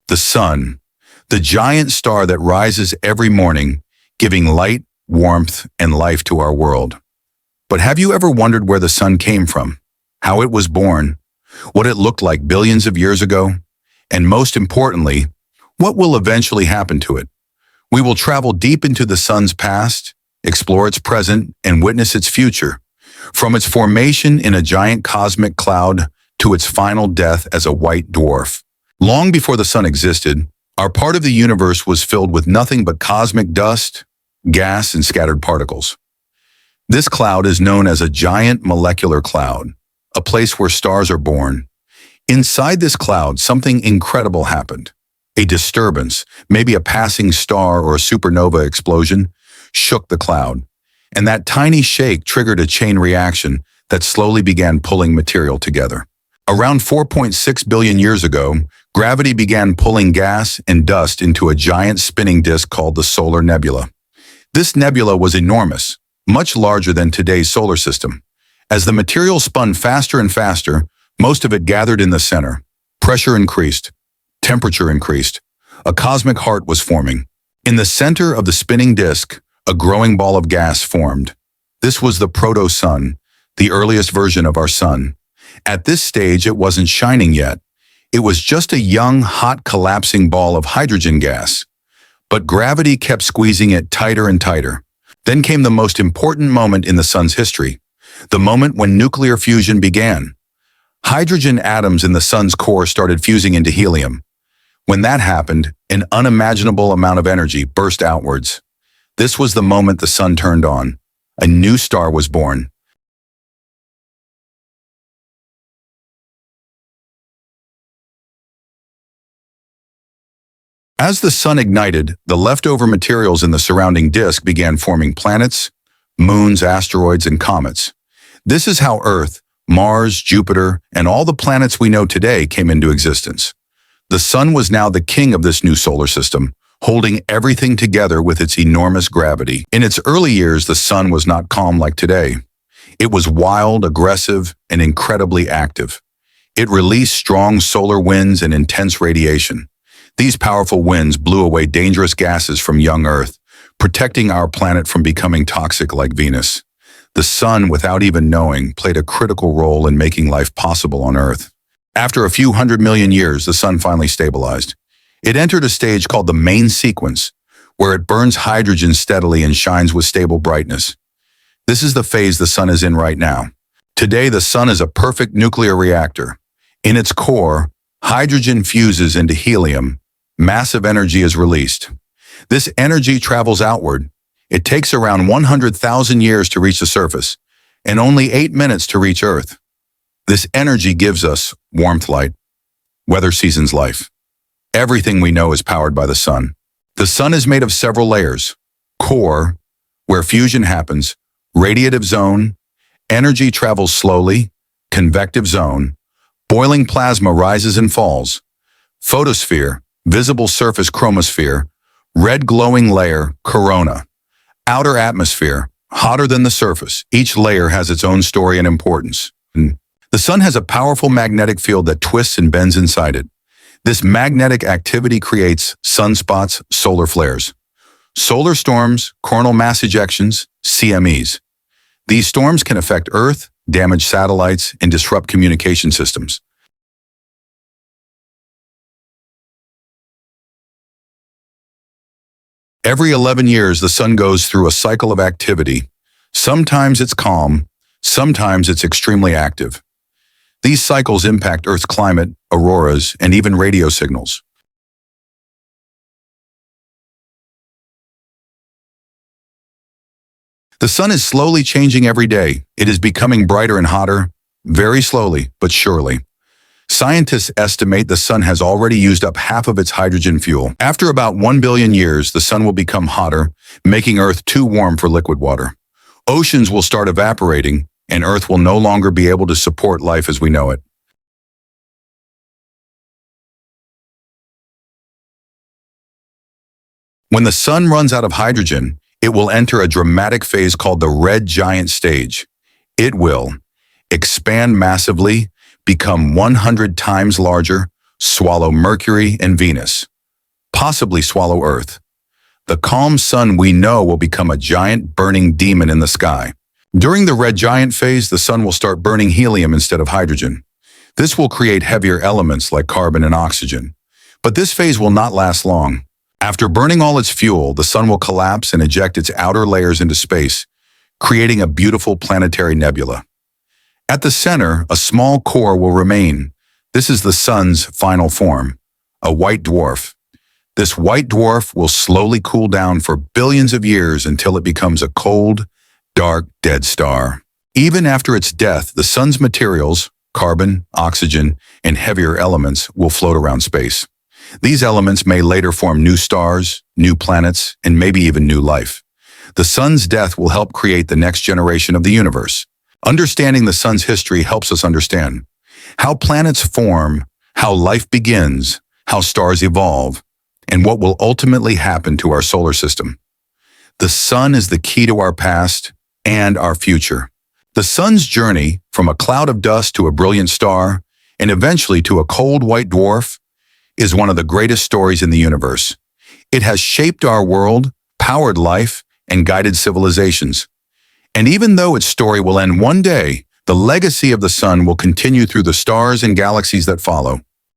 The sun, the giant star that rises every morning, giving light, warmth, and life to our world. But have you ever wondered where the sun came from? How it was born? What it looked like billions of years ago? And most importantly, what will eventually happen to it? We will travel deep into the sun's past, explore its present, and witness its future. From its formation in a giant cosmic cloud to its final death as a white dwarf. Long before the sun existed, our part of the universe was filled with nothing but cosmic dust, gas, and scattered particles. This cloud is known as a giant molecular cloud, a place where stars are born. Inside this cloud, something incredible happened. A disturbance, maybe a passing star or a supernova explosion, shook the cloud. And that tiny shake triggered a chain reaction that slowly began pulling material together. Around 4.6 billion years ago, gravity began pulling gas and dust into a giant spinning disk called the solar nebula. This nebula was enormous, much larger than today's solar system. As the material spun faster and faster, most of it gathered in the center. Pressure increased. Temperature increased. A cosmic heart was forming. In the center of the spinning disk, a growing ball of gas formed. This was the proto-sun, the earliest version of our sun. At this stage, it wasn't shining yet. It was just a young, hot, collapsing ball of hydrogen gas. But gravity kept squeezing it tighter and tighter. Then came the most important moment in the sun's history, the moment when nuclear fusion began. Hydrogen atoms in the sun's core started fusing into helium. When that happened, an unimaginable amount of energy burst outwards. This was the moment the sun turned on. A new star was born. As the sun ignited, the leftover materials in the surrounding disk began forming planets, moons, asteroids, and comets. This is how Earth, Mars, Jupiter, and all the planets we know today came into existence. The sun was now the king of this new solar system, holding everything together with its enormous gravity. In its early years, the sun was not calm like today. It was wild, aggressive, and incredibly active. It released strong solar winds and intense radiation. These powerful winds blew away dangerous gases from young Earth, protecting our planet from becoming toxic like Venus. The sun, without even knowing, played a critical role in making life possible on Earth. After a few 100 million years, the sun finally stabilized. It entered a stage called the main sequence, where it burns hydrogen steadily and shines with stable brightness. This is the phase the sun is in right now. Today, the sun is a perfect nuclear reactor. In its core, hydrogen fuses into helium. Massive energy is released. This energy travels outward. It takes around 100,000 years to reach the surface, and only 8 minutes to reach Earth. This energy gives us warmth, light, weather, seasons, life. Everything we know is powered by the sun. The sun is made of several layers. Core, where fusion happens. Radiative zone, energy travels slowly. Convective zone, boiling plasma rises and falls. Photosphere, visible surface chromosphere. Red glowing layer, corona. Outer atmosphere, hotter than the surface. Each layer has its own story and importance. The sun has a powerful magnetic field that twists and bends inside it. This magnetic activity creates sunspots, solar flares, solar storms, coronal mass ejections, CMEs. These storms can affect Earth, damage satellites, and disrupt communication systems. Every 11 years, the sun goes through a cycle of activity. Sometimes it's calm, sometimes it's extremely active. These cycles impact Earth's climate, auroras, and even radio signals. The sun is slowly changing every day. It is becoming brighter and hotter, very slowly but surely. Scientists estimate the sun has already used up half of its hydrogen fuel. After about 1 billion years, the sun will become hotter, making Earth too warm for liquid water. Oceans will start evaporating, and Earth will no longer be able to support life as we know it. When the sun runs out of hydrogen, it will enter a dramatic phase called the red giant stage. It will expand massively, become 100 times larger, swallow Mercury and Venus, possibly swallow Earth. The calm sun we know will become a giant burning demon in the sky. During the red giant phase, the sun will start burning helium instead of hydrogen. This will create heavier elements like carbon and oxygen. But this phase will not last long. After burning all its fuel, the sun will collapse and eject its outer layers into space, creating a beautiful planetary nebula. At the center, a small core will remain. This is the sun's final form, a white dwarf. This white dwarf will slowly cool down for billions of years until it becomes a cold, dark, dead star. Even after its death, the sun's materials, carbon, oxygen, and heavier elements will float around space. These elements may later form new stars, new planets, and maybe even new life. The sun's death will help create the next generation of the universe. Understanding the sun's history helps us understand how planets form, how life begins, how stars evolve, and what will ultimately happen to our solar system. The sun is the key to our past and our future. The sun's journey from a cloud of dust to a brilliant star, and eventually to a cold white dwarf, is one of the greatest stories in the universe. It has shaped our world, powered life, and guided civilizations. And even though its story will end one day, the legacy of the sun will continue through the stars and galaxies that follow.